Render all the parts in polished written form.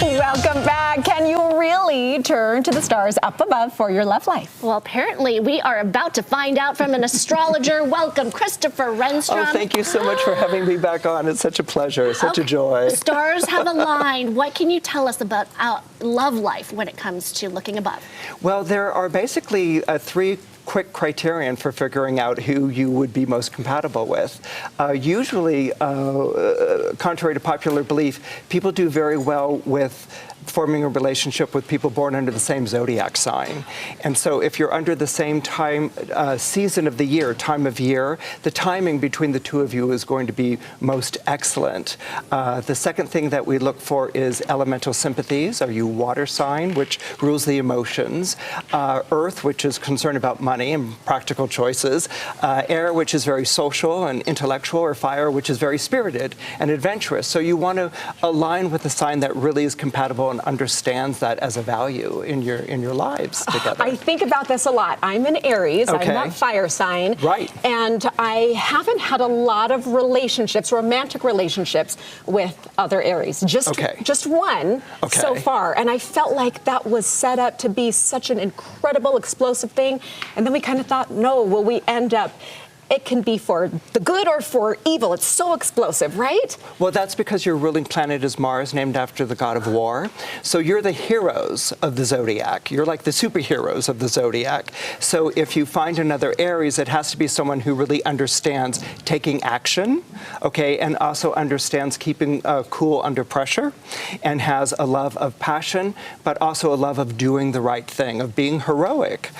Welcome back. Can you really turn to the stars up above for your love life? Well, apparently we are about to find out from an astrologer. Welcome, Christopher Renstrom. Oh, thank you so much for having me back on. It's such a pleasure. It's such a joy. The stars have aligned. What can you tell us about our love life when it comes to looking above? Well, there are basically three quick criterion for figuring out who you would be most compatible with. Usually, contrary to popular belief, people do very well with forming a relationship with people born under the same zodiac sign. And so if you're under the same time, season of the year, time of year, the timing between the two of you is going to be most excellent. The second thing that we look for is elemental sympathies. Are you water sign, which rules the emotions? Earth, which is concerned about money and practical choices. Air, which is very social and intellectual, or fire, which is very spirited and adventurous. So you want to align with a sign that really is compatible and understands that as a value in your lives together. I think about this a lot. I'm an Aries. Okay. I'm not fire sign. Right. And I haven't had a lot of relationships, romantic relationships with other Aries. Just one so far. And I felt like that was set up to be such an incredible, explosive thing. And then we kind of thought, no, will we end up it can be for the good or for evil. It's so explosive, right? Well, that's because your ruling planet is Mars, named after the god of war. So you're the heroes of the zodiac. You're like the superheroes of the zodiac. So if you find another Aries, it has to be someone who really understands taking action, okay, and also understands keeping cool under pressure, and has a love of passion, but also a love of doing the right thing, of being heroic.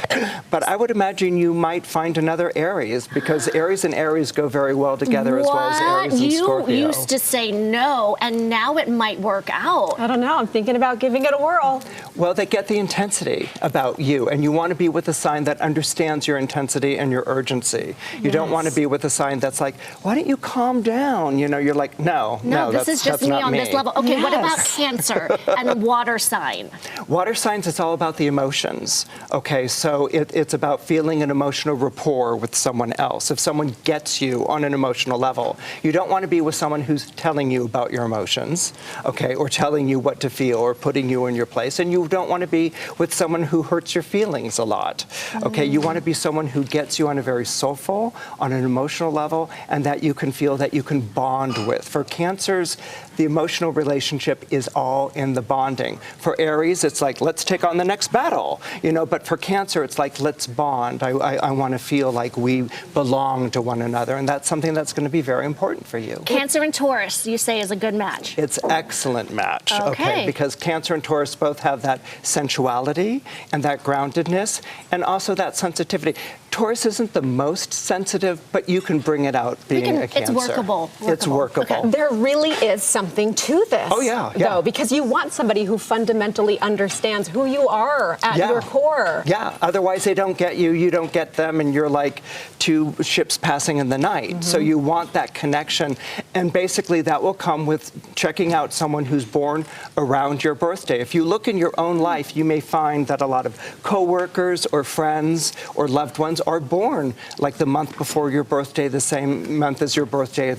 But I would imagine you might find another Aries, because Aries and Aries go very well together, as well as Aries and Scorpio. You used to say no, and now it might work out. I don't know. I'm thinking about giving it a whirl. Well, they get the intensity about you, and you want to be with a sign that understands your intensity and your urgency. You don't want to be with a sign that's like, why don't you calm down? You know, you're like, no, this is just me on this level. Okay, what about Cancer and a water sign? Water signs, it's all about the emotions. Okay, so it's about feeling an emotional rapport with someone else. If someone gets you on an emotional level, you don't want to be with someone who's telling you about your emotions, okay, or telling you what to feel or putting you in your place. And you don't want to be with someone who hurts your feelings a lot, okay? You want to be someone who gets you on a very soulful, on an emotional level, and that you can feel that you can bond with. For Cancers, the emotional relationship is all in the bonding. For Aries, it's like, let's take on the next battle, you know, but for Cancer, it's like, let's bond. I want to feel like we belong to one another, and that's something that's going to be very important for you. Cancer and Taurus, you say, is a good match. It's an excellent match, okay? Because Cancer and Taurus both have that sensuality and that groundedness, and also that sensitivity. Taurus isn't the most sensitive, but you can bring it out being a Cancer. It's workable. It's workable. Okay. There really is something to this. Oh, yeah. Though, because you want somebody who fundamentally understands who you are at your core. Yeah, otherwise they don't get you, you don't get them, and you're like two ships passing in the night. So you want that connection, and basically that will come with checking out someone who's born around your birthday. If you look in your own life, you may find that a lot of coworkers or friends or loved ones are born like the month before your birthday, the same month as your birthday,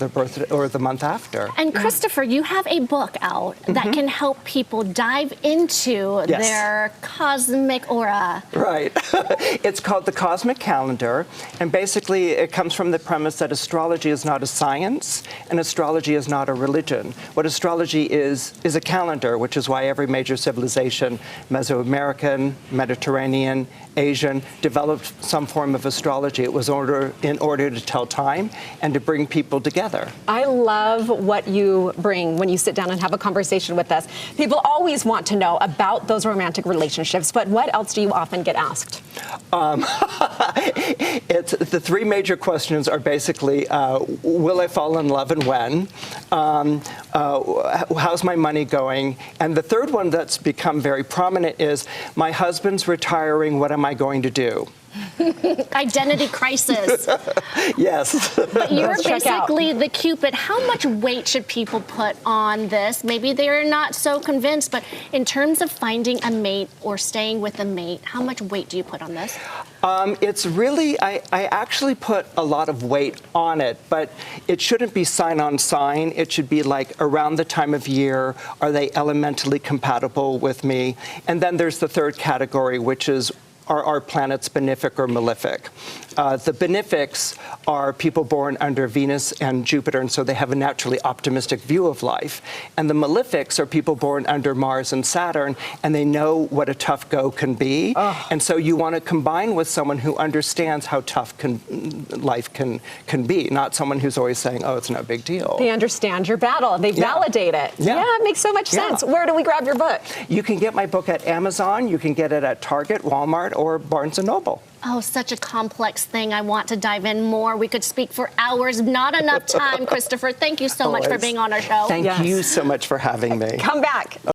or the month after. And Christopher, you have a book out that can help people dive into their cosmic aura. Right. It's called The Cosmic Calendar, and basically it comes from the premise that astrology is not a science and astrology is not a religion. What astrology is a calendar, which is why every major civilization, Mesoamerican, Mediterranean, Asian, developed some form of astrology. It was in order to tell time and to bring people together. I love what you bring when you sit down and have a conversation with us. People always want to know about those romantic relationships, but what else do you often get asked? It's the three major questions are basically, will I fall in love and when? How's my money going? And the third one that's become very prominent is, my husband's retiring, what am I going to do? Identity crisis. Yes. But you're basically the Cupid. How much weight should people put on this? Maybe they're not so convinced, but in terms of finding a mate or staying with a mate, how much weight do you put on this? It's really, I actually put a lot of weight on it, but it shouldn't be sign on sign. It should be like around the time of year, are they elementally compatible with me? And then there's the third category, which is, are our planets benefic or malefic? The benefics are people born under Venus and Jupiter, and so they have a naturally optimistic view of life. And the malefics are people born under Mars and Saturn, and they know what a tough go can be. And so you want to combine with someone who understands how tough life can be, not someone who's always saying, oh, it's no big deal. They understand your battle. They validate it. Yeah, it makes so much sense. Where do we grab your book? You can get my book at Amazon. You can get it at Target, Walmart, or Barnes & Noble. Oh, such a complex thing. I want to dive in more. We could speak for hours. Not enough time, Christopher. Thank you so much for being on our show. Thank you so much for having me. Come back.